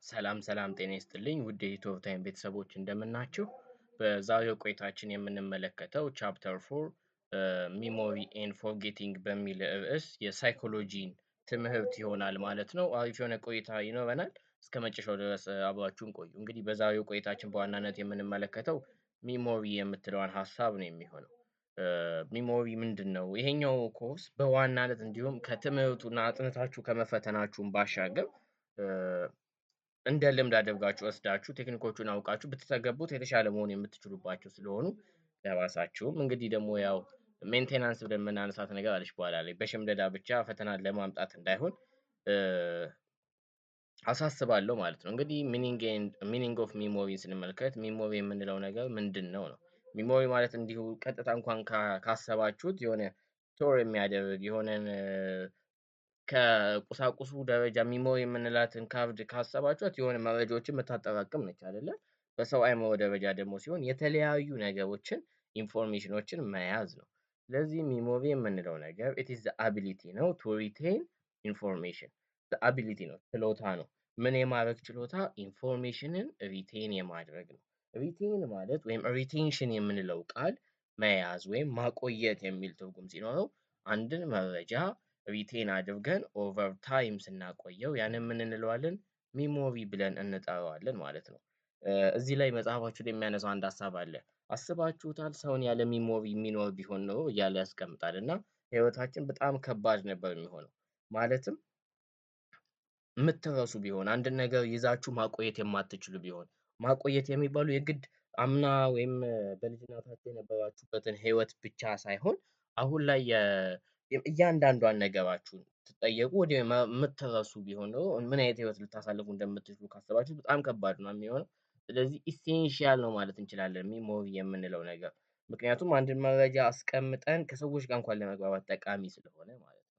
ሰላም ጤና ይስጥልኝ ውድ የኢትዮ ታይም ቤተሰቦች እንደምናችሁ። በዛሬው ቆይታችን የምንመለከተው ቻፕተር 4 ሚሞሪ ኤንድ ፎርጌቲንግ በሚል ርዕስ የሳይኮሎጂን ትምህርት ይሆናል ማለት ነው። አሪፍ የሆነ ቆይታ ይኖረናል። እስከ መጨረሻው ድረስ አብራችሁን ቆዩ። እንግዲህ በዛሬው ቆይታችን በዋናነት የምንመለከተው ሚሞሪ የምትለዋን ሀሳብ ነው የሚሆነው። ሚሞሪ ምንድን ነው? ይሄኛው ኮርስ በዋናነት እንዲሁም ከትምህርቱና አጥንታችሁ ከመፈተናችሁም ባሻገር እንደ ልምድ አድርጋችሁ ወስዳችሁ ቴክኒኮቹን አውቃችሁ ብትተገብሩት የተሻለ መሆን የምትችሉባቸው ስለሆኑ ለራሳችሁም እንግዲህ ደግሞ ያው ሜንቴናንስ ብለን የምናነሳት ነገር አለች በኋላ ላይ በሽምደዳ ብቻ ፈተናን ለማምጣት እንዳይሆን አሳስባለሁ ማለት ነው። እንግዲህ ሚኒንግ ኦፍ ሚሞሪ ስንመለከት ሚሞሪ የምንለው ነገር ምንድን ነው ነው? ሚሞሪ ማለት እንዲሁ ቀጥታ እንኳን ካሰባችሁት የሆነ ስቶር የሚያደርግ የሆነን ከቁሳቁሱ ደረጃ ሚሞሪ የምንላትን ካርድ ካሰባችኋት የሆነ መረጃዎችን የምታጠራቅም ነች አይደለ? በሰው አእምሮ ደረጃ ደግሞ ሲሆን የተለያዩ ነገሮችን ኢንፎርሜሽኖችን መያዝ ነው። ስለዚህ ሚሞሪ የምንለው ነገር ኢት ኢዝ ዘ አቢሊቲ ነው ቱ ሪቴን ኢንፎርሜሽን። ዘ አቢሊቲ ነው ችሎታ ነው። ምን የማድረግ ችሎታ? ኢንፎርሜሽንን ሪቴን የማድረግ ነው። ሪቴን ማለት ወይም ሪቴንሽን የምንለው ቃል መያዝ ወይም ማቆየት የሚል ትርጉም ሲኖረው አንድን መረጃ ሪቴን አድርገን ኦቨር ታይም ስናቆየው ያንን ምን እንለዋለን? ሚሞሪ ብለን እንጠራዋለን ማለት ነው። እዚህ ላይ መጽሐፋችሁ ላይ የሚያነሳው አንድ ሀሳብ አለ። አስባችሁታል? ሰውን ያለ ሚሞሪ የሚኖር ቢሆን ኖሮ እያለ ያስቀምጣል እና ህይወታችን በጣም ከባድ ነበር የሚሆነው። ማለትም የምትረሱ ቢሆን አንድን ነገር ይዛችሁ ማቆየት የማትችሉ ቢሆን ማቆየት የሚባሉ የግድ አምና ወይም በልጅነታችሁ የነበራችሁበትን ህይወት ብቻ ሳይሆን አሁን ላይ እያንዳንዷን ነገራችሁን ስትጠየቁ ወዲያው የምትረሱ ቢሆን ኖሮ ምን አይነት ህይወት ልታሳልፉ እንደምትችሉ ካሰባችሁ በጣም ከባድ ነው የሚሆነው። ስለዚህ ኢሴንሺያል ነው ማለት እንችላለን ሚሞሪ የምንለው ነገር። ምክንያቱም አንድን መረጃ አስቀምጠን ከሰዎች ጋር እንኳን ለመግባባት ጠቃሚ ስለሆነ ማለት ነው።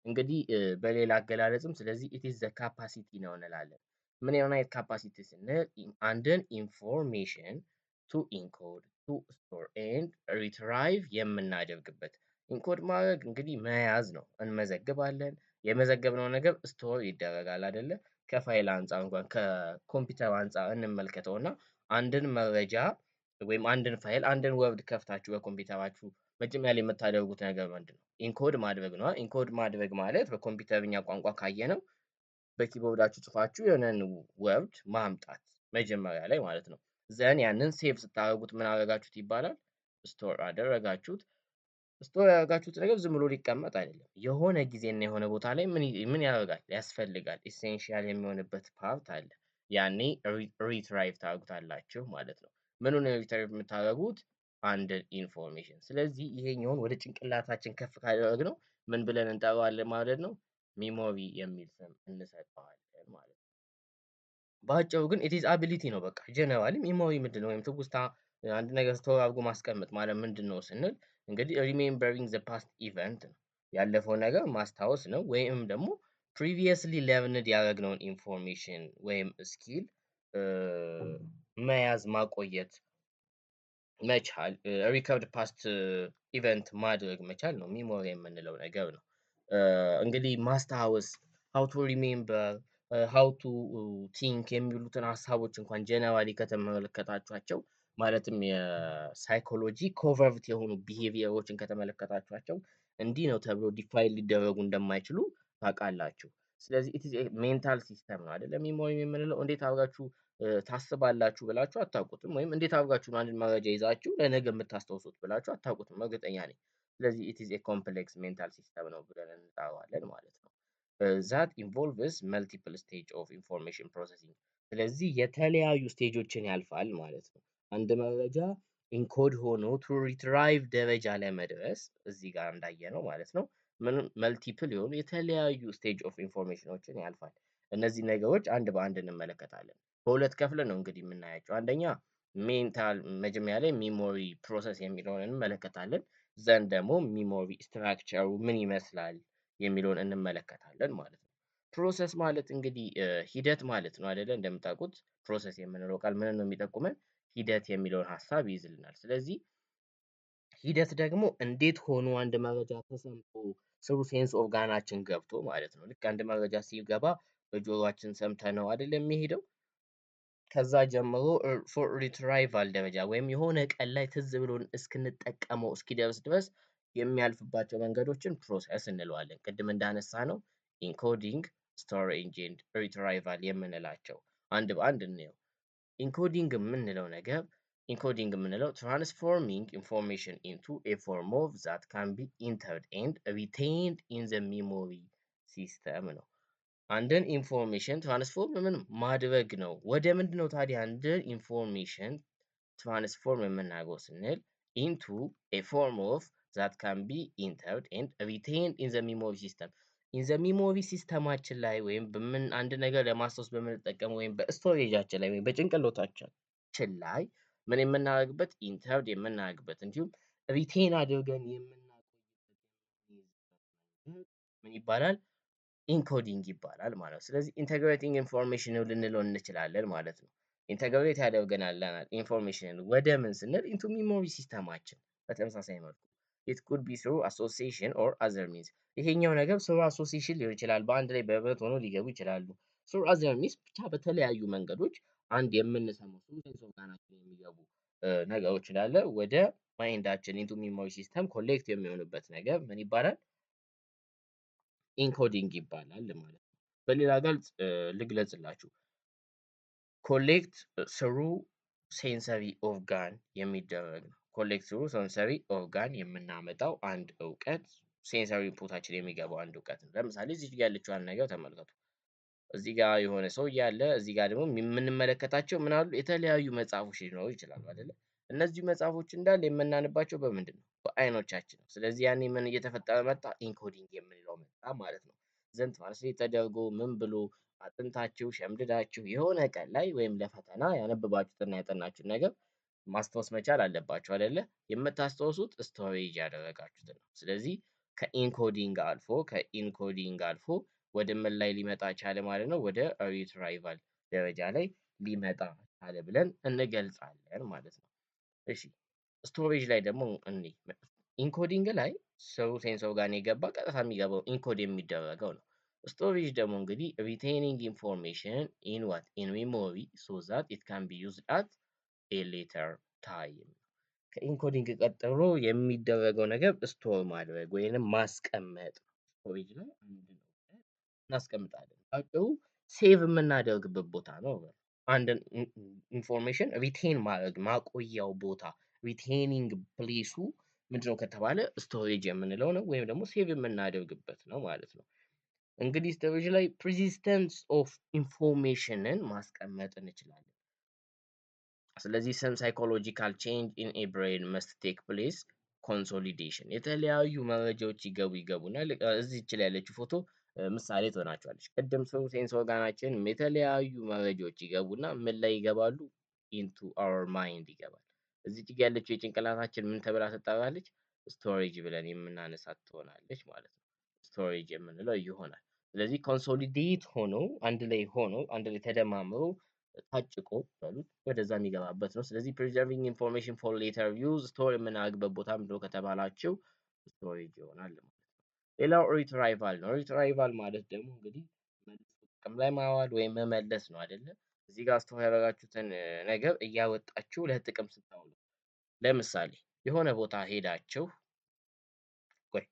እንግዲህ በሌላ አገላለጽም ስለዚህ ኢት ኢዝ ዘ ካፓሲቲ ነው እንላለን። ምን አይነት ካፓሲቲ ስንል አንድን ኢንፎርሜሽን ቱ ኢንኮድ ቱ ስቶር ኤንድ ሪትራይቭ የምናደርግበት። ኢንኮድ ማድረግ እንግዲህ መያዝ ነው። እንመዘግባለን። የመዘገብነው ነገር ስቶር ይደረጋል አይደለ? ከፋይል አንፃር እንኳን ከኮምፒውተር አንፃር እንመልከተው እና አንድን መረጃ ወይም አንድን ፋይል አንድን ወርድ ከፍታችሁ በኮምፒውተራችሁ መጀመሪያ ላይ የምታደርጉት ነገር ምንድን ነው? ኢንኮድ ማድረግ ነው። ኢንኮድ ማድረግ ማለት በኮምፒውተርኛ ቋንቋ ካየነው በኪቦርዳችሁ ጽፋችሁ የሆነን ወርድ ማምጣት መጀመሪያ ላይ ማለት ነው። ዘን ያንን ሴቭ ስታደርጉት ምን አደረጋችሁት ይባላል? ስቶር አደረጋችሁት። ስቶር ያደረጋችሁት ነገር ዝም ብሎ ሊቀመጥ አይደለም። የሆነ ጊዜና የሆነ ቦታ ላይ ምን ያደርጋል? ያስፈልጋል። ኢሴንሺያል የሚሆንበት ፓርት አለ። ያኔ ሪትራይቭ ታደርጉታላችሁ ማለት ነው። ምኑን ሪትራይቭ የምታደርጉት? አንድን ኢንፎርሜሽን። ስለዚህ ይሄኛውን ወደ ጭንቅላታችን ከፍ ካደረግነው ምን ብለን እንጠራዋለን ማለት ነው? ሚሞሪ የሚል ስም እንሰጠዋለን ማለት ነው። በአጭሩ ግን ኢት ኢዝ አቢሊቲ ነው። በቃ ጀነራሊ ሚሞሪ ምንድን ነው? ወይም ትውስታ አንድ ነገር ስቶር አድርጎ ማስቀመጥ ማለት ምንድን ነው ስንል እንግዲህ ሪሜምበሪንግ ዘ ፓስት ኢቨንት ነው። ያለፈው ነገር ማስታወስ ነው። ወይም ደግሞ ፕሪቪየስሊ ለርንድ ያደረግነውን ኢንፎርሜሽን ወይም ስኪል መያዝ ማቆየት መቻል ሪከርድ ፓስት ኢቨንት ማድረግ መቻል ነው ሚሞሪ የምንለው ነገር ነው። እንግዲህ ማስታወስ ሃው ቱ ሪሜምበር ሃው ቱ ቲንክ የሚሉትን ሀሳቦች እንኳን ጀነራሊ ከተመለከታችኋቸው ማለትም የሳይኮሎጂ ኮቨርት የሆኑ ቢሄቪየሮችን ከተመለከታችኋቸው እንዲህ ነው ተብሎ ዲፋይን ሊደረጉ እንደማይችሉ ታውቃላችሁ። ስለዚህ ኢት ኢዝ ሜንታል ሲስተም ነው አይደለም ሚሞሪ የምንለው። እንዴት አድርጋችሁ ታስባላችሁ ብላችሁ አታውቁትም። ወይም እንዴት አድርጋችሁ ነው አንድን መረጃ ይዛችሁ ለነገ የምታስታውሱት ብላችሁ አታውቁትም፣ እርግጠኛ ነኝ። ስለዚህ ኢት ኢዝ ኤ ኮምፕሌክስ ሜንታል ሲስተም ነው ብለን እንጠራዋለን ማለት ነው። ዛት ኢንቮልቭስ መልቲፕል ስቴጅ ኦፍ ኢንፎርሜሽን ፕሮሰሲንግ። ስለዚህ የተለያዩ ስቴጆችን ያልፋል ማለት ነው። አንድ መረጃ ኢንኮድ ሆኖ ቱ ሪትራይቭ ደረጃ ለመድረስ እዚህ ጋር እንዳየነው ማለት ነው ምንም መልቲፕል የሆኑ የተለያዩ ስቴጅ ኦፍ ኢንፎርሜሽኖችን ያልፋል። እነዚህ ነገሮች አንድ በአንድ እንመለከታለን። በሁለት ከፍለን ነው እንግዲህ የምናያቸው። አንደኛ ሜንታል መጀመሪያ ላይ ሚሞሪ ፕሮሰስ የሚለውን እንመለከታለን። ዘንድ ደግሞ ሚሞሪ ስትራክቸሩ ምን ይመስላል የሚለውን እንመለከታለን ማለት ነው። ፕሮሰስ ማለት እንግዲህ ሂደት ማለት ነው አይደለ? እንደምታውቁት ፕሮሰስ የምንለው ቃል ምን ነው የሚጠቁመን? ሂደት የሚለውን ሀሳብ ይይዝልናል። ስለዚህ ሂደት ደግሞ እንዴት ሆኖ አንድ መረጃ ተሰምቶ ስሩ ሴንስ ኦርጋናችን ገብቶ ማለት ነው። ልክ አንድ መረጃ ሲገባ በጆሮአችን ሰምተነው አይደለም የሚሄደው። ከዛ ጀምሮ ፎር ሪትራይቫል ደረጃ ወይም የሆነ ቀን ላይ ትዝ ብሎን እስክንጠቀመው እስኪደርስ ድረስ የሚያልፍባቸው መንገዶችን ፕሮሰስ እንለዋለን። ቅድም እንዳነሳ ነው ኢንኮዲንግ፣ ስቶሬጅ ኤንድ ሪትራይቫል የምንላቸው አንድ በአንድ እንየው። ኢንኮዲንግ የምንለው ነገር ኢንኮዲንግ የምንለው ትራንስፎርሚንግ ኢንፎርሜሽን ኢንቱ ኤ ፎርም ኦፍ ዛት ካን ቢ ኢንተርድ ኤንድ ሪቴንድ ኢን ዘ ሚሞሪ ሲስተም ነው። አንድን ኢንፎርሜሽን ትራንስፎርም ምን ማድረግ ነው። ወደ ምንድን ነው ታዲያ አንድን ኢንፎርሜሽን ትራንስፎርም የምናደርገው ስንል ኢንቱ ኤ ፎርም ኦፍ ዛት ካን ቢ ኢንተርድ ኤንድ ሪቴንድ ኢን ዘ ሚሞሪ ሲስተም ኢን ዘ ሚሞሪ ሲስተማችን ላይ ወይም አንድ ነገር ለማስታወስ በምንጠቀመው ወይም በስቶሬጃችን ላይ ወይም በጭንቅላታችን ላይ ምን የምናደርግበት ኢንተርድ የምናደርግበት እንዲሁም ሪቴን አድርገን የምናቆይበት ምን ይባላል? ኢንኮዲንግ ይባላል ማለት ነው። ስለዚህ ኢንተግሬቲንግ ኢንፎርሜሽን ልንለው እንችላለን ማለት ነው። ኢንተግሬት ያደርገናል ኢንፎርሜሽንን ወደ ምን ስንል ኢንቱ ሚሞሪ ሲስተማችን በተመሳሳይ መልኩ ኢት ኩድ ቢ ስሩ አሶሲዬሽን ኦር አዘር ሚንስ። ይሄኛው ነገር ስሩ አሶሲዬሽን ሊሆን ይችላል፣ በአንድ ላይ በህብረት ሆኖ ሊገቡ ይችላሉ። ስሩ አዘር ሚንስ ብቻ በተለያዩ መንገዶች አንድ የምንሰማው ስሩ ሴንስ ኦርጋናችን የሚገቡ ነገሮች እንዳለ ወደ ማይንዳችን ኢንቱ ሚሞሪ ሲስተም ኮሌክት የሚሆኑበት ነገር ምን ይባላል? ኢንኮዲንግ ይባላል ማለት ነው። በሌላ ገልጽ ልግለጽላችሁ። ኮሌክት ስሩ ሴንሰሪ ኦርጋን የሚደረግ ነው። ኮሌክት ስሩ ሴንሰሪ ኦርጋን የምናመጣው አንድ እውቀት ሴንሰሪ ኢንፑታችን የሚገባው አንድ እውቀት ነው። ለምሳሌ እዚህ ጋር ያለችዋን ነገር ተመልከቱ። እዚህ ጋር የሆነ ሰው እያለ እዚህ ጋር ደግሞ የምንመለከታቸው ምን አሉ? የተለያዩ መጽሐፎች ሊኖሩ ይችላሉ አይደለ? እነዚህ መጽሐፎች እንዳለ የምናነባቸው በምንድን ነው? በአይኖቻችን ነው። ስለዚህ ያኔ ምን እየተፈጠረ መጣ? ኢንኮዲንግ የምንለው መጣ ማለት ነው። ዘንድ ትራንስሌት ተደርጎ ምን ብሎ አጥንታችሁ ሸምድዳችሁ የሆነ ቀን ላይ ወይም ለፈተና ያነበባችሁትና ያጠናችሁት ነገር ማስታወስ መቻል አለባችሁ አይደለ? የምታስታውሱት ስቶሬጅ ያደረጋችሁት ነው። ስለዚህ ከኢንኮዲንግ አልፎ ወደ ምን ላይ ሊመጣ ቻለ ማለት ነው? ወደ ሪትራይቫል ደረጃ ላይ ሊመጣ ቻለ ብለን እንገልጻለን ማለት ነው። እሺ ስቶሬጅ ላይ ደግሞ ኢንኮዲንግ ላይ ሰው ሴንስ ኦርጋን የገባ ቀጥታ የሚገባው ኢንኮድ የሚደረገው ነው። ስቶሬጅ ደግሞ እንግዲህ ሪቴኒንግ ኢንፎርሜሽን ኢን ዋት ኢን ሜሞሪ ሶ ዛት ኢት ካን ቢ ዩዝድ አት ኤ ሌተር ታይም። ከኢንኮዲንግ ቀጥሎ የሚደረገው ነገር ስቶር ማድረግ ወይንም ማስቀመጥ። ስቶሬጅ ላይ እናስቀምጣለን። አጭሩ ሴቭ የምናደርግበት ቦታ ነው። አንድን ኢንፎርሜሽን ሪቴን ማድረግ ማቆያው ቦታ ሪቴኒንግ ፕሌሱ ምንድነው ከተባለ ስቶሬጅ የምንለው ነው፣ ወይም ደግሞ ሴቭ የምናደርግበት ነው ማለት ነው። እንግዲህ ስቶሬጅ ላይ ፕሬዚስተንስ ኦፍ ኢንፎርሜሽንን ማስቀመጥ እንችላለን። ስለዚህ ሰም ሳይኮሎጂካል ቼንጅ ኢን ኤ ብሬን መስት ቴክ ፕሌስ ኮንሶሊዴሽን። የተለያዩ መረጃዎች ይገቡና እዚች ላይ ያለችው ፎቶ ምሳሌ ትሆናቸዋለች። ቅድም ሰው ሴንስ ኦርጋናችን የተለያዩ መረጃዎች ይገቡና ምን ላይ ይገባሉ? ኢንቱ አወር ማይንድ ይገባል። እዚች ጋ ያለችው የጭንቅላታችን ምን ተብላ ትጠራለች? ስቶሬጅ ብለን የምናነሳት ትሆናለች ማለት ነው። ስቶሬጅ የምንለው ይሆናል። ስለዚህ ኮንሶሊዴት ሆኖ አንድ ላይ ተደማምሮ ታጭቆ በሉት ወደዛ የሚገባበት ነው። ስለዚህ ፕሪዘርቪንግ ኢንፎርሜሽን ፎር ሌተር ዩዝ ስቶር የምናደርግበት ቦታ ምንድነው ከተባላችሁ ስቶሬጅ ይሆናል ማለት ነው። ሌላው ሪትራይቫል ነው። ሪትራይቫል ማለት ደግሞ እንግዲህ ጥቅም ላይ ማዋል ወይም መመለስ ነው አይደለ? እዚህ ጋር ስቶር ያደረጋችሁትን ነገር እያወጣችሁ ለጥቅም ስታውሉ፣ ለምሳሌ የሆነ ቦታ ሄዳችሁ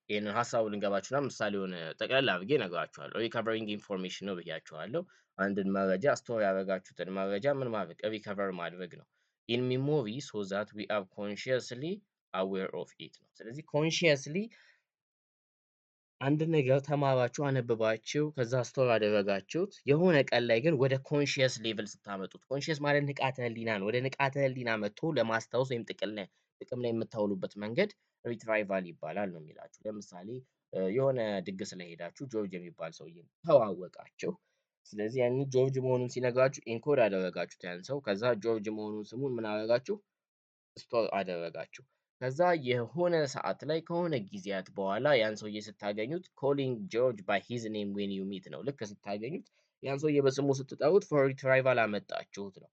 ይህንን ሀሳቡ ልንገባችሁና ምሳሌውን ጠቅላላ አድርጌ እነግራችኋለሁ። ሪከቨሪንግ ኢንፎርሜሽን ነው ብያችኋለሁ። አንድን መረጃ ስቶር ያደረጋችሁትን መረጃ ምን ማድረግ? ሪከቨር ማድረግ ነው። ኢን ሚሞሪ ሶ ዛት ዊ አር ኮንሺየስሊ አዌር ኦፍ ኢት ነው። ስለዚህ ኮንሺየስሊ አንድ ነገር ተማራችሁ፣ አነበባችሁ፣ ከዛ ስቶር አደረጋችሁት። የሆነ ቀን ላይ ግን ወደ ኮንሺየስ ሌቭል ስታመጡት፣ ኮንሺየስ ማለት ንቃተ ህሊና ነው። ወደ ንቃተ ህሊና መጥቶ ለማስታወስ ወይም ጥቅም ላይ የምታውሉበት መንገድ ሪትራይቫል ይባላል ነው የሚላችሁ። ለምሳሌ የሆነ ድግስ ላይ ሄዳችሁ ጆርጅ የሚባል ሰውዬ ተዋወቃችሁ። ስለዚህ ያን ጆርጅ መሆኑን ሲነግራችሁ ኢንኮድ አደረጋችሁት ያን ሰው። ከዛ ጆርጅ መሆኑን ስሙን ምን አደረጋችሁ? ስቶር አደረጋችሁ። ከዛ የሆነ ሰዓት ላይ ከሆነ ጊዜያት በኋላ ያን ሰውዬ ስታገኙት ኮሊንግ ጆርጅ ባይ ሂዝ ኔም ዌን ዩ ሚት ነው። ልክ ስታገኙት ያን ሰውዬ በስሙ ስትጠሩት ፎር ሪትራይቫል አመጣችሁት ነው።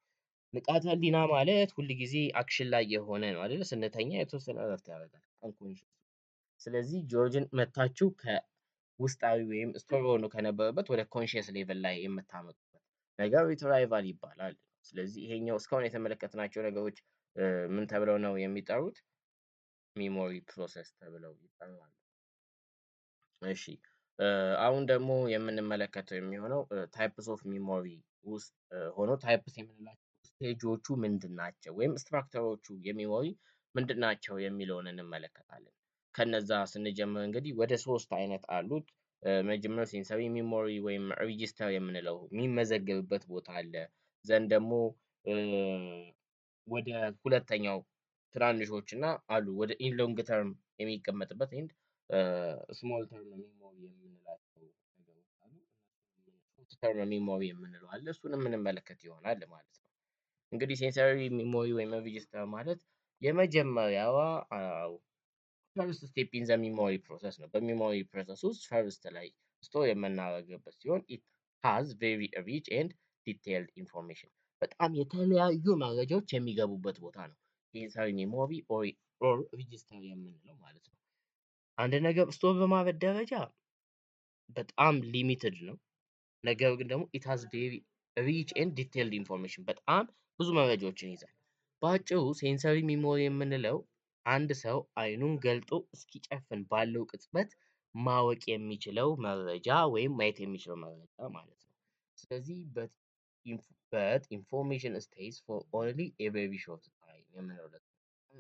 ንቃተ ህሊና ማለት ሁል ጊዜ አክሽን ላይ የሆነ ነው አይደል? ስንተኛ የተወሰነ እረፍት ያደርጋል አንኮንሽስ። ስለዚህ ጆርጅን መታችሁ ከውስጣዊ ወይም ስቶር ሆኖ ከነበረበት ወደ ኮንሽየስ ሌቭል ላይ የምታመጡበት ነገር ሪትራይቫል ይባላል። ስለዚህ ይሄኛው እስካሁን የተመለከትናቸው ነገሮች ምን ተብለው ነው የሚጠሩት? ሚሞሪ ፕሮሰስ ተብለው ይጠራሉ። እሺ አሁን ደግሞ የምንመለከተው የሚሆነው ታይፕስ ኦፍ ሚሞሪ ውስጥ ሆኖ ታይፕስ የምንላቸው ስቴጆቹ ምንድን ናቸው ወይም ስትራክቸሮቹ የሚሞሪ ምንድን ናቸው የሚለውን እንመለከታለን። ከነዛ ስንጀምር እንግዲህ ወደ 3 አይነት አሉት። መጀመሪያው ሴንሰሪ ሚሞሪ ወይም ሬጂስተር የምንለው የሚመዘገብበት ቦታ አለ። ዘንድ ደግሞ ወደ ሁለተኛው ትናንሾች እና አሉ ወደ ኢን ሎንግ ተርም የሚቀመጥበት ኤንድ ስሞል ተርም ሚሞሪ የምንላቸው ነገሮች አሉ። ሾርት ተርም ሚሞሪ የምንለው አለ። እሱን የምንመለከት ይሆናል ማለት ነው። እንግዲህ ሴንሰሪ ሚሞሪ ወይም ሬጂስተር ማለት የመጀመሪያዋ ፈርስት ስቴፕ ኢን ዘ ሚሞሪ ፕሮሰስ ነው። በሚሞሪ ፕሮሰስ ውስጥ ፈርስት ላይ ስቶር የምናደርግበት ሲሆን ኢት ሃዝ ቬሪ ሪች ኤንድ ዲቴይልድ ኢንፎርሜሽን በጣም የተለያዩ መረጃዎች የሚገቡበት ቦታ ነው። ሴንሰሪ ሚሞሪ ኦር ሬጂስተር የምንለው ማለት ነው። አንድ ነገር ስቶር በማድረግ ደረጃ በጣም ሊሚትድ ነው። ነገር ግን ደግሞ ኢት ሃዝ ቬሪ ሪች ኤንድ ዲቴይልድ ኢንፎርሜሽን በጣም ብዙ መረጃዎችን ይዛል። በአጭሩ ሴንሰሪ ሚሞሪ የምንለው አንድ ሰው አይኑን ገልጦ እስኪጨፍን ባለው ቅጽበት ማወቅ የሚችለው መረጃ ወይም ማየት የሚችለው መረጃ ማለት ነው። ስለዚህ but information stays for only a very short time የምንለው በጣም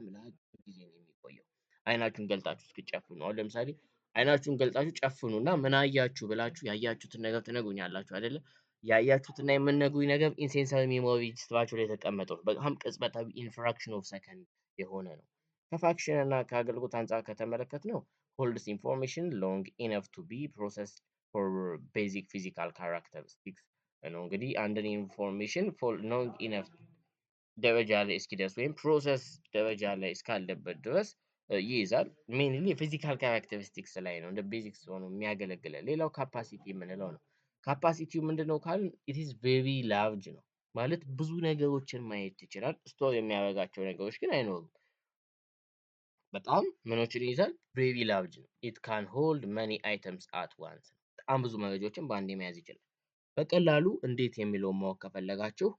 ለአጭር ጊዜ ነው የሚቆየው። አይናችሁን ገልጣችሁ እስክትጨፍኑ አሁን ለምሳሌ አይናችሁን ገልጣችሁ ጨፍኑና ምን አያችሁ ብላችሁ ያያችሁትን ነገር ትነግሩኛላችሁ አይደለ? ያያችሁትና የምትነግሩኝ ነገር ኢንሴንሰሪ ሚሞሪ ሬጂስተራችሁ ላይ የተቀመጠው ነው። በጣም ቅጽበታዊ ኢንፍራክሽን ኦፍ ሰከንድ የሆነ ነው። ከፋንክሽን እና ከአገልግሎት አንጻር ከተመለከትነው holds information long enough to be processed for basic physical characteristics ነው። እንግዲህ አንድን ኢንፎርሜሽን ሎንግ ኢነፍ ደረጃ ላይ እስኪደርስ ወይም ፕሮሰስ ደረጃ ላይ እስካለበት ድረስ ይይዛል። ሜንሊ የፊዚካል ካራክተሪስቲክስ ላይ ነው እንደ ቤዚክስ ሆኖ የሚያገለግለን። ሌላው ካፓሲቲ የምንለው ነው። ካፓሲቲው ምንድነው ካልን ኢት ኢዝ ቬሪ ላርጅ ነው ማለት ብዙ ነገሮችን ማየት ይችላል። ስቶር የሚያደርጋቸው ነገሮች ግን አይኖሩም። በጣም ምኖችን ይይዛል? ቬሪ ላርጅ ነው። ኢት ካን ሆልድ መኒ አይተምስ አት ዋንስ በጣም ብዙ መረጃዎችን በአንዴ መያዝ ይችላል። በቀላሉ እንዴት የሚለውን ማወቅ ከፈለጋችሁ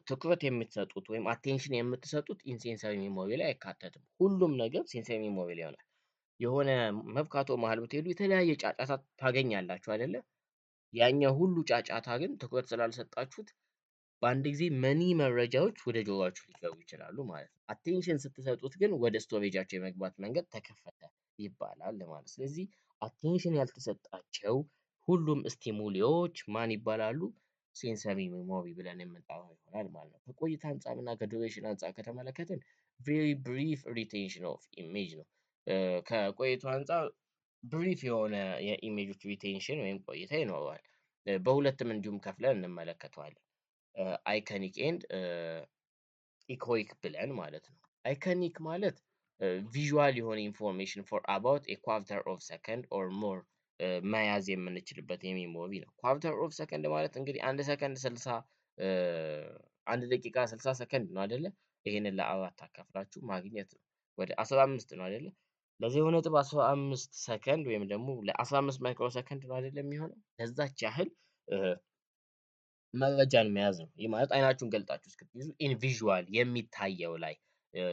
ትኩረት የምትሰጡት ወይም አቴንሽን የምትሰጡት ኢንሴንሰሪ ሚሞሪ ላይ አይካተትም። ሁሉም ነገር ሴንሰሪ ሚሞሪ ላይ ይሆናል። የሆነ መርካቶ መሀል ብትሄዱ የተለያየ ጫጫታ ታገኛላችሁ አይደለ? ያኛው ሁሉ ጫጫታ ግን ትኩረት ስላልሰጣችሁት በአንድ ጊዜ መኒ መረጃዎች ወደ ጆሮአችሁ ሊገቡ ይችላሉ ማለት ነው። አቴንሽን ስትሰጡት ግን ወደ ስቶሬጃቸው የመግባት መንገድ ተከፈተ ይባላል ማለት። ስለዚህ አቴንሽን ያልተሰጣቸው ሁሉም ስቲሙሊዎች ማን ይባላሉ? ሴንሰሪ ሚሞሪ ብለን የምንጠራው ይሆናል ማለት ነው። ከቆይታ አንጻር እና ከዱሬሽን አንጻር ከተመለከትን ቬሪ ብሪፍ ሪቴንሽን ኦፍ ኢሜጅ ነው። ከቆይታ አንጻር ብሪፍ የሆነ የኢሜጆች ሪቴንሽን ወይም ቆይታ ይኖረዋል። በሁለትም እንዲሁም ከፍለን እንመለከተዋለን። አይከኒክ ኤንድ ኢኮይክ ብለን ማለት ነው። አይከኒክ ማለት ቪዥዋል የሆነ ኢንፎርሜሽን ፎር አባውት ኤ ኳርተር ኦፍ ሰከንድ ኦር ሞር መያዝ የምንችልበት የሚሞሪ ነው። ኳርተር ኦፍ ሰከንድ ማለት እንግዲህ አንድ ሰከንድ 60 አንድ ደቂቃ 60 ሰከንድ ነው አይደለ? ይሄንን ለአራት አካፍላችሁ ማግኘት ነው። ወደ 15 ነው አይደለ? ለ0.15 ሰከንድ ወይም ደግሞ ለ15 ማይክሮ ሰከንድ ነው አይደለ የሚሆነው? ለዛች ያህል መረጃን መያዝ ነው። ይህ ማለት አይናችሁን ገልጣችሁ እስክትይዙ ኢን ቪዥዋል የሚታየው ላይ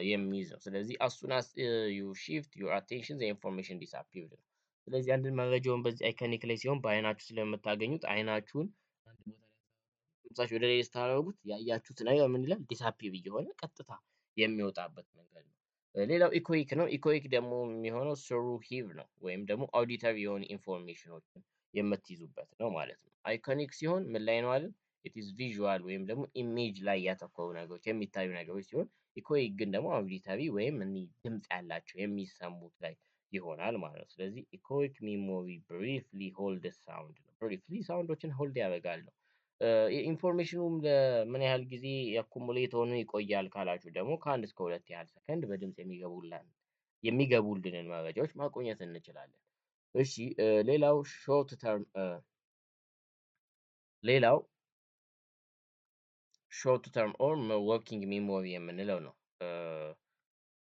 የሚይዝ ነው። ስለዚህ as soon as you shift your attention the information disappeared ነው። ስለዚህ አንድን መረጃውን በዚህ አይከኒክ ላይ ሲሆን በአይናችሁ ስለምታገኙት አይናችሁን አንድ ቦታ ላይ ልብሳችሁ ወደ ላይ ስታደርጉት ያያችሁት ነገር ምን ይላል? ዲሳፒር እየሆነ ቀጥታ የሚወጣበት መንገድ ነው። ሌላው ኢኮይክ ነው። ኢኮይክ ደግሞ የሚሆነው ስሩ ሂቭ ነው ወይም ደግሞ አውዲተሪ የሆኑ ኢንፎርሜሽኖችን የምትይዙበት ነው ማለት ነው። አይኮኒክ ሲሆን ምን ላይ ነው አይደል? ኢት ኢዝ ቪዥዋል ወይም ደግሞ ኢሜጅ ላይ ያተኮሩ ነገሮች የሚታዩ ነገሮች ሲሆን ኢኮይክ ግን ደግሞ አውዲተሪ ወይም ድምፅ ያላቸው የሚሰሙት ላይ ይሆናል ማለት ነው። ስለዚህ ኢኮይክ ሚሞሪ ብሪፍሊ ሆልድ ሳውንድ ነው። ብሪፍሊ ሳውንዶችን ሆልድ ያደርጋል ነው። ኢንፎርሜሽኑም ለምን ያህል ጊዜ ያኩሙሌት ሆኖ ይቆያል ካላችሁ ደግሞ ከ1 እስከ 2 ያህል ሰከንድ በድምፅ የሚገቡልንን መረጃዎች ማቆየት እንችላለን። እሺ ሌላው ሾርት ተርም ኦር ወርኪንግ ሚሞሪ የምንለው ነው።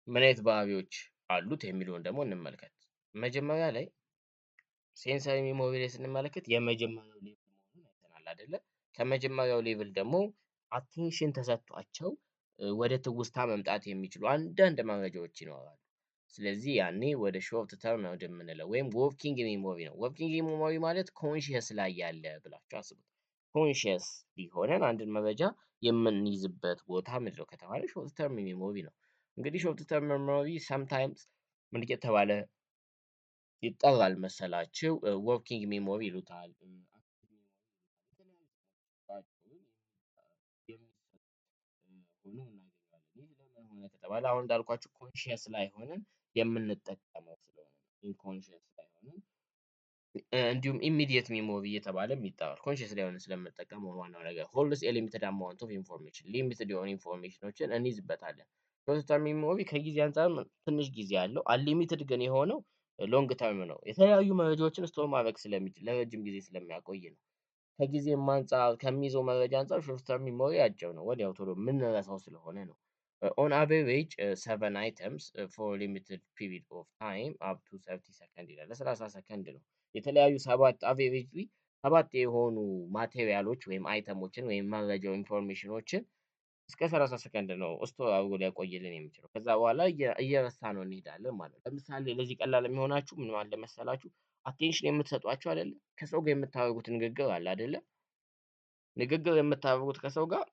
ምን አይነት ባህሪዎች አሉት የሚለውን ደግሞ እንመልከት። መጀመሪያ ላይ ሴንሰሪ ሚሞሪ ላይ ስንመለከት የመጀመሪያው ሌቭል መሆኑን አይተናል አይደለ? ከመጀመሪያው ሌቭል ደግሞ አቴንሽን ተሰጥቷቸው ወደ ትውስታ መምጣት የሚችሉ አንዳንድ መረጃዎች ይኖራሉ። ስለዚህ ያኔ ወደ ሾርት ተርም ነው የምንለው ወይም ወርኪንግ ሜሞሪ ነው። ወርኪንግ ሜሞሪ ማለት ኮንሺየስ ላይ ያለ ብላችሁ አስቡት። ኮንሺየስ ሊሆነን አንድን መረጃ የምንይዝበት ቦታ ምንድን ነው ከተባለ ሾርት ተርም ሜሞሪ ነው። እንግዲህ ሾርት ተርም ሜሞሪ ሰምታይምስ ምን እየተባለ ይጠራል መሰላችሁ? ወርኪንግ ሜሞሪ ይሉታል። ሆኖ እናገኘዋለን። ይህ ለምን ሆነ ከተባለ አሁን እንዳልኳችሁ ኮንሺየስ ላይ ሆነን የምንጠቀመው ስለሆነ ነው። ኢንኮንሺየስ ላይ ሆነን እንዲሁም ኢሚዲየት ሜሞሪ እየተባለም ይጠራል። ኮንሺየስ ላይ ሆነን ስለምንጠቀመው ዋናው ነገር ሆልድስ ኤ ሊሚትድ አማውንት ኦፍ ኢንፎርሜሽን ሊሚትድ የሆኑ ኢንፎርሜሽኖችን እንይዝበታለን። ሾርት ተርም ሜሞሪ ከጊዜ አንጻር ትንሽ ጊዜ አለው። አንሊሚትድ ግን የሆነው ሎንግ ተርም ነው። የተለያዩ መረጃዎችን ስቶር ማድረግ ስለሚችል ለረጅም ጊዜ ስለሚያቆይ ነው። ከጊዜም አንጻር ከሚይዘው መረጃ አንጻር ሾርት ተርም ሜሞሪ አጭር ነው። ወዲያው ቶሎ የምንረሳው ስለሆነ ነው። ኦን አቨሬጅ 7 አይተምስ ፎር ሊሚትድ ፒሪድ ኦፍ ታይም አፕ ቱ 30 ሰከንድ ይላል። ለ30 ሰከንድ ነው። የተለያዩ አቬሬጅሊ 7 የሆኑ ማቴሪያሎች ወይም አይተሞችን ወይም መረጃ ኢንፎርሜሽኖችን እስከ 30 ሰከንድ ነው ስቶር አድርጎ ሊያቆይልን የሚችለው። ከዛ በኋላ እየረሳ ነው እንሄዳለን ማለት ነው። ለምሳሌ ለዚህ ቀላል የሚሆናችሁ ምን አለ መሰላችሁ? አቴንሽን የምትሰጧቸው አይደለ? ከሰው ጋር የምታደርጉት ንግግር አለ አይደለ? ንግግር የምታደርጉት ከሰው ጋር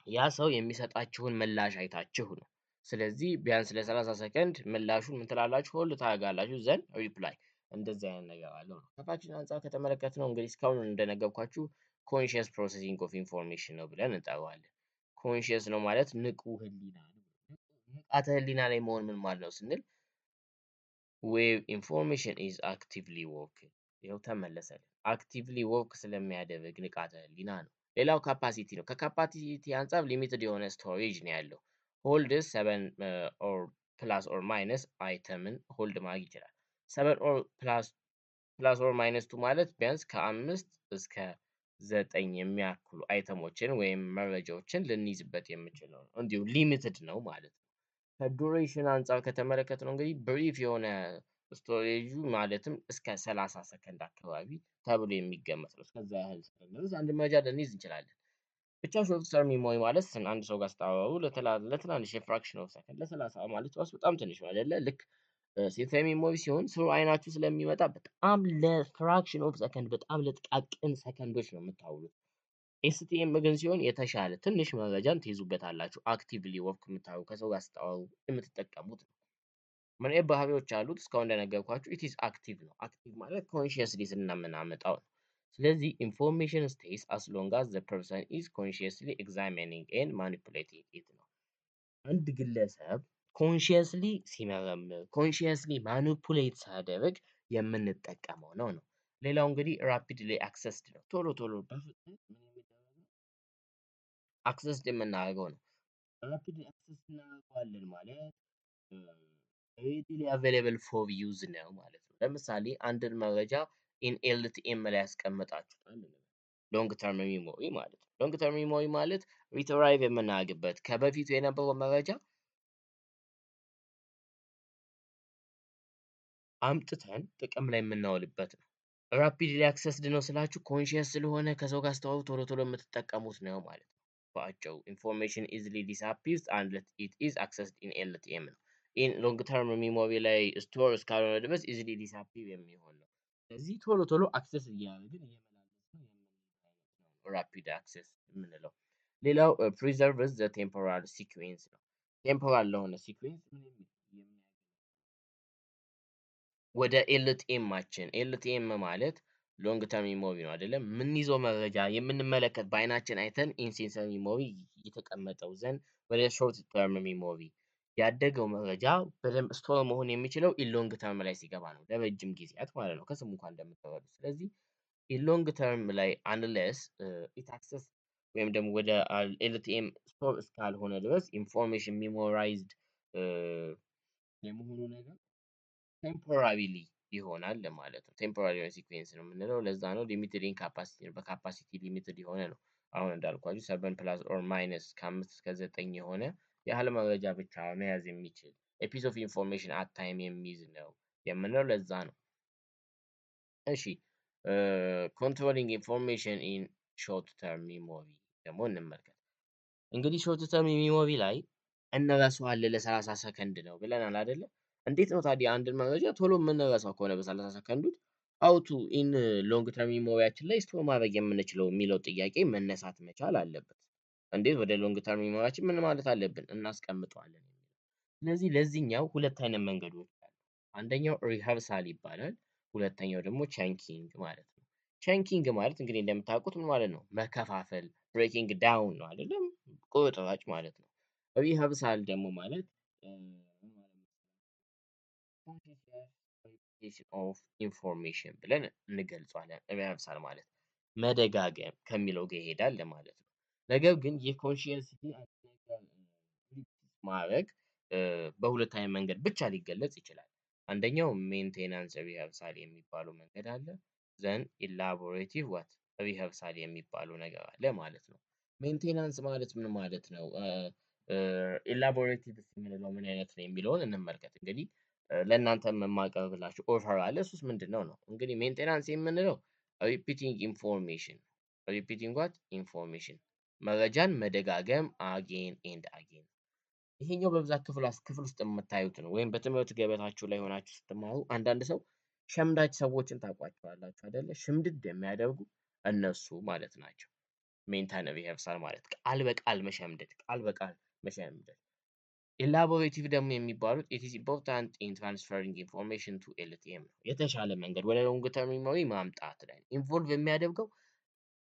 ያ ሰው የሚሰጣችሁን ምላሽ አይታችሁ ነው። ስለዚህ ቢያንስ ለ30 ሰከንድ ምላሹን ምን ትላላችሁ? ሆልድ ታደርጋላችሁ። ዘን ሪፕላይ እንደዚህ አይነት ነገር አለው ነው። ከታችን አንጻር ከተመለከትነው እንግዲህ እስካሁን እንደነገርኳችሁ ኮንሺየስ ፕሮሰሲንግ ኦፍ ኢንፎርሜሽን ነው ብለን እንጠራዋለን። ኮንሺየስ ነው ማለት ንቁ ህሊና ነው። ንቃተ ህሊና ላይ መሆን ምን ማለት ነው ስንል ዌር ኢንፎርሜሽን ኢዝ አክቲቭሊ ወርክ ይኸው ተመለሰልን። አክቲቭሊ ወርክ ስለሚያደርግ ንቃተ ህሊና ነው። ሌላው ካፓሲቲ ነው። ከካፓሲቲ አንጻር ሊሚትድ የሆነ ስቶሬጅ ነው ያለው። ሆልድስ 7 ኦር ፕላስ ኦር ማይነስ አይተምን ሆልድ ማድረግ ይችላል። 7 ኦር ፕላስ ኦር ማይነስ 2 ማለት ቢያንስ ከ5 እስከ 9 የሚያክሉ አይተሞችን ወይም መረጃዎችን ልንይዝበት የምንችለው ነው። እንዲሁም ሊሚትድ ነው ማለት ነው። ከዱሬሽን አንጻር ከተመለከትነው እንግዲህ ብሪፍ የሆነ ስቶሬጁ ማለትም እስከ 30 ሰከንድ አካባቢ ተብሎ የሚገመት ነው። እስከዛ ያህል ሰከንድ ድረስ አንድ መረጃ ልንይዝ እንችላለን። ብቻ ሾርት ተርም ሜሞሪ ማለት አንድ ሰው ጋር ስታወሩ ለትናንሽ የፍራክሽን ኦፍ ሰከንድ ለ30 ማለት ራሱ በጣም ትንሽ ነው አይደለ? ልክ ሴንሰሪ ሜሞሪ ሲሆን ስሩ አይናችሁ ስለሚመጣ በጣም ለፍራክሽን ኦፍ ሰከንድ በጣም ለጥቃቅን ሰከንዶች ነው የምታውሉት። ኤስቲኤም ግን ሲሆን የተሻለ ትንሽ መረጃን ትይዙበታላችሁ። አክቲቭሊ ወርክ የምታዩ ከሰው ጋር ስታወሩ የምትጠቀሙት ነው። ምን አይነት ባህሪዎች አሉት? እስካሁን እንደነገርኳችሁ ኢት ኢዝ አክቲቭ ነው። አክቲቭ ማለት ኮንሺየስሊ ስናምናመጣው ነው። ስለዚህ ኢንፎርሜሽን ስቴይስ አስ ሎንግ አዝ ዘ ፐርሰን ኢዝ ኮንሺየስሊ ኤግዛሚኒንግ ኤንድ ማኒፑሌቲንግ ኢት ነው። አንድ ግለሰብ ኮንሺየስሊ ሲመረምር ኮንሺየስሊ ማኒፑሌት ሳያደርግ የምንጠቀመው ነው። ሌላው እንግዲህ ራፒድሊ አክሰስድ ነው። ቶሎ በፍጥነት አክሰስድ የምናደርገው ነው። ራፒድሊ አክሰስ እናደርገዋለን ማለት ሬዲሊ አቬይላብል ፎር ዩዝ ነው ማለት ነው። ለምሳሌ አንድን መረጃ ኢን ኤልቲኤም ላይ ያስቀመጣችሁታል ሎንግ ተርም ሜሞሪ ማለት ነው። ሎንግ ተርም ሜሞሪ ማለት ሪትራይቭ የምናደርግበት ከበፊቱ የነበረው መረጃ አምጥተን ጥቅም ላይ የምናውልበት ነው። ራፒድሊ አክሰስድ ነው ስላችሁ ኮንሺየስ ስለሆነ ከሰው ጋር ስተዋሩ ቶሎ የምትጠቀሙት ነው ማለት ነው። በአጭሩ ኢንፎርሜሽን ኢዝሊ ዲስአፒርስ አንለስ ኢት ኢዝ አክሰስድ ኢን ኤልቲኤም ነው። ኢን ሎንግ ተርም ሜሞሪ ላይ ስቶር እስካልሆነ ድረስ ኢዝሊ ዲስአፒር የሚሆን ነው። ስለዚህ ቶሎ አክሰስ እያደረግን እየመላለስን ነው ራፒድ አክሰስ የምንለው። ሌላው ፕሪዘርቭስ ዘ ቴምፖራል ሲኩዌንስ ነው። ቴምፖራል ለሆነ ሲኩዌንስ ወደ ኤልቲኤም ማለት ሎንግ ተርም ሜሞሪ ነው አይደለም? የምንይዘው መረጃ የምንመለከት በአይናችን አይተን ኢንሴንሰሪ ሜሞሪ የተቀመጠው ዘንድ ወደ ሾርት ተርም ሜሞሪ ያደገው መረጃ በደንብ ስቶር መሆን የሚችለው ኢሎንግ ተርም ላይ ሲገባ ነው። ለረጅም ጊዜያት ማለት ነው፣ ከስሙ እንኳን እንደምትረዱ። ስለዚህ ኢሎንግ ተርም ላይ አንለስ ኢት አክሰስ ወይም ደግሞ ወደ ኤልቲኤም ስቶር እስካልሆነ ድረስ ኢንፎርሜሽን ሜሞራይዝድ የመሆኑ ነገር ቴምፖራሪሊ ይሆናል ማለት ነው። ቴምፖራሪ ሲኩዌንስ ነው የምንለው ለዛ ነው። ሊሚትድ ኢን ካፓሲቲ ነው፣ በካፓሲቲ ሊሚትድ የሆነ ነው። አሁን እንዳልኳችሁ 7 ፕላስ ኦር ማይነስ ከ5 እስከ 9 የሆነ ያህል መረጃ ብቻ መያዝ የሚችል ፒስ ኦፍ ኢንፎርሜሽን አት ታይም የሚይዝ ነው የምንለው ለዛ ነው። እሺ ኮንትሮሊንግ ኢንፎርሜሽን ኢን ሾርት ተርም ሜሞሪ ደግሞ እንመልከት። እንግዲህ ሾርት ተርም ሚሞሪ ላይ እንረሳዋለን ለ30 ሰከንድ ነው ብለናል አይደለ? እንዴት ነው ታዲያ አንድን መረጃ ቶሎ የምንረሳው ከሆነ በ30 ሰከንድ ውስጥ አውቱ ኢን ሎንግ ተርም ሚሞሪያችን ላይ ስቶር ማድረግ የምንችለው የሚለው ጥያቄ መነሳት መቻል አለበት። እንዴት ወደ ሎንግ ተርም ሚሞሪያችን ምን ማለት አለብን እናስቀምጠዋለን የሚለው። ስለዚህ ለዚህኛው ሁለት አይነት መንገዶች አሉ። አንደኛው ሪሀርሳል ይባላል። ሁለተኛው ደግሞ ቻንኪንግ ማለት ነው። ቻንኪንግ ማለት እንግዲህ እንደምታውቁት ምን ማለት ነው? መከፋፈል ብሬኪንግ ዳውን ነው አይደለም? ቁርጥራጭ ማለት ነው። ሪሀርሳል ደግሞ ማለት ኦፍ ኢንፎርሜሽን ብለን እንገልጸዋለን። ሪሀርሳል ማለት መደጋገም ከሚለው ጋር ይሄዳል ለማለት ነው። ነገር ግን የኮንሽየስሊ ማድረግ በሁለት አይነት መንገድ ብቻ ሊገለጽ ይችላል። አንደኛው ሜንቴናንስ ሪሀርሳል የሚባለው መንገድ አለ። ዘን ኢላቦሬቲቭ ዋት ሪሀርሳል የሚባለው ነገር አለ ማለት ነው። ሜንቴናንስ ማለት ምን ማለት ነው? ኢላቦሬቲቭ የምንለው ምን አይነት ነው የሚለውን እንመልከት። እንግዲህ ለእናንተ የማቀርብላችሁ ኦፈር አለ። እሱስ ምንድን ነው ነው? እንግዲህ ሜንቴናንስ የምንለው ሪፒቲንግ ኢንፎርሜሽን ሪፒቲንግ ዋት ኢንፎርሜሽን መረጃን መደጋገም አጌን ኤንድ አጌን። ይሄኛው በብዛት ክፍል ውስጥ የምታዩት ነው። ወይም በትምህርት ገበታችሁ ላይ ሆናችሁ ስትማሩ አንዳንድ ሰው ሸምዳጅ ሰዎችን ታውቋቸዋላችሁ አይደለ? ሽምድድ የሚያደርጉ እነሱ ማለት ናቸው። ሜንታን ሪሀርሳል ማለት ቃል በቃል መሸምደድ፣ ቃል በቃል መሸምደድ። ኢላቦሬቲቭ ደግሞ የሚባሉት ኢት ኢዝ ኢምፖርታንት ኢን ትራንስፈሪንግ ኢንፎርሜሽን ቱ ኤልቲኤም ነው። የተሻለ መንገድ ወደ ሎንግ ተርም ሚሞሪ ማምጣት ላይ ኢንቮልቭ የሚያደርገው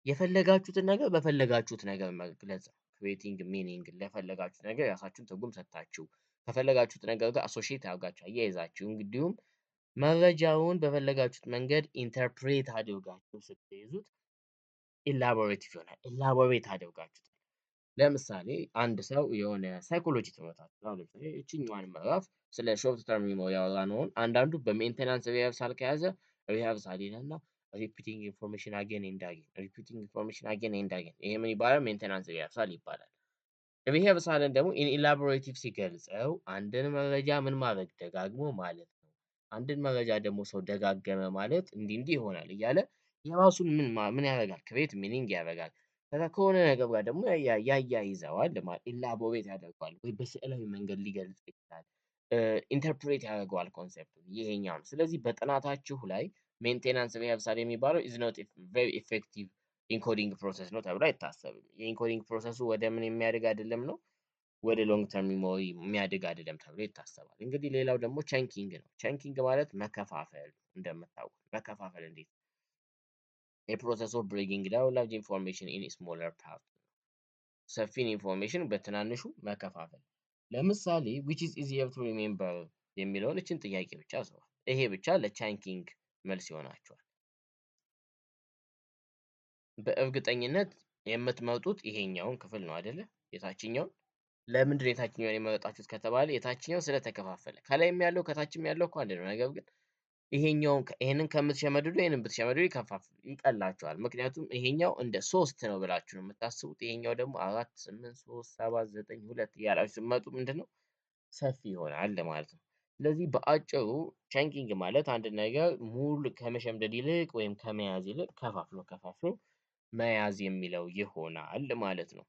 የፈለጋችሁትን ነገር በፈለጋችሁት ነገር መግለጽ ነው። ክሬቲንግ ሚኒንግ ለፈለጋችሁት ነገር የራሳችሁን ትርጉም ሰጥታችሁ ከፈለጋችሁት ነገር ጋር አሶሺየት አድርጋችሁ አያይዛችሁ እንዲሁም መረጃውን በፈለጋችሁት መንገድ ኢንተርፕሬት አድርጋችሁ ስትይዙት ኢላቦሬቲቭ ይሆናል። ኢላቦሬት አድርጋችሁት ለምሳሌ አንድ ሰው የሆነ ሳይኮሎጂ ትምህርታችሁ አሁን ለምሳሌ እችኛዋን ምዕራፍ ስለ ሾርት ተርም ሚሞሪ ያወራነውን አንዳንዱ በሜንቴናንስ ሪሀርሳል ከያዘ ሪሀርሳል ይላልና ሪፒቲንግ ኢንፎርሜሽን አጌን ኤንድ አጌን ሪፒቲንግ ኢንፎርሜሽን አጌን ኤንድ አጌን። ይሄ ምን ይባላል? ሜንቴናንስ ሪሀርሳል ይባላል። ሪሀርሳልን ደግሞ ኢላቦሬቲቭ ሲገልጸው አንድን መረጃ ምን ማድረግ ደጋግሞ ማለት ነው። አንድን መረጃ ደግሞ ሰው ደጋገመ ማለት እንዲህ እንዲህ ይሆናል እያለ የራሱን ምን ያደርጋል? ክሬት ሚኒንግ ያደርጋል። ከዛ ከሆነ ነገር ጋር ደግሞ ያያይዘዋል ማለት ኢላቦሬት ያደርገዋል ወይ በስዕላዊ መንገድ ሊገልጽ ይችላል። ኢንተርፕሬት ያደርገዋል ኮንሴፕቱን ይሄኛው ነው። ስለዚህ በጥናታችሁ ላይ ሜንቴናንስ ሪሀርሳል የሚባለው ኢዝ ኖት ቬሪ ኢፌክቲቭ ኢንኮዲንግ ፕሮሰስ ነው ተብሎ አይታሰብም። የኢንኮዲንግ ፕሮሰሱ ወደ ምን የሚያድግ አይደለም ነው ወደ ሎንግ ተርም ሚሞሪ የሚያድግ አይደለም ተብሎ ይታሰባል። እንግዲህ ሌላው ደግሞ ቸንኪንግ ነው። ቸንኪንግ ማለት መከፋፈል እንደምታውቁት መከፋፈል እንዴት የፕሮሰስ ኦፍ ብሬኪንግ ዳውን ላርጅ ኢንፎርሜሽን ኢን ስሞለር ፓርት ሰፊን ኢንፎርሜሽን በትናንሹ መከፋፈል። ለምሳሌ which is easier to remember የሚለውን እችን ጥያቄ ብቻ አስበዋል። ይሄ ብቻ ለቻንኪንግ መልስ ይሆናቸዋል። በእርግጠኝነት የምትመርጡት ይሄኛውን ክፍል ነው አይደለ? የታችኛውን። ለምንድን ነው የታችኛውን የመረጣችሁት ከተባለ የታችኛው ስለተከፋፈለ፣ ከላይም ያለው ከታችም ያለው እኮ አንድ ነው። ነገር ግን ይሄንን ከምትሸመድዱ ይሄንን ብትሸመድዱ ይቀላችኋል። ምክንያቱም ይሄኛው እንደ 3 ነው ብላችሁ ነው የምታስቡት። ይሄኛው ደግሞ 4 8 3 7 9 2 እያላችሁ ስትመጡ ምንድነው ሰፊ ይሆናል ማለት ነው። ስለዚህ በአጭሩ ቻንኪንግ ማለት አንድ ነገር ሙሉ ከመሸምደድ ይልቅ ወይም ከመያዝ ይልቅ ከፋፍሎ መያዝ የሚለው ይሆናል ማለት ነው።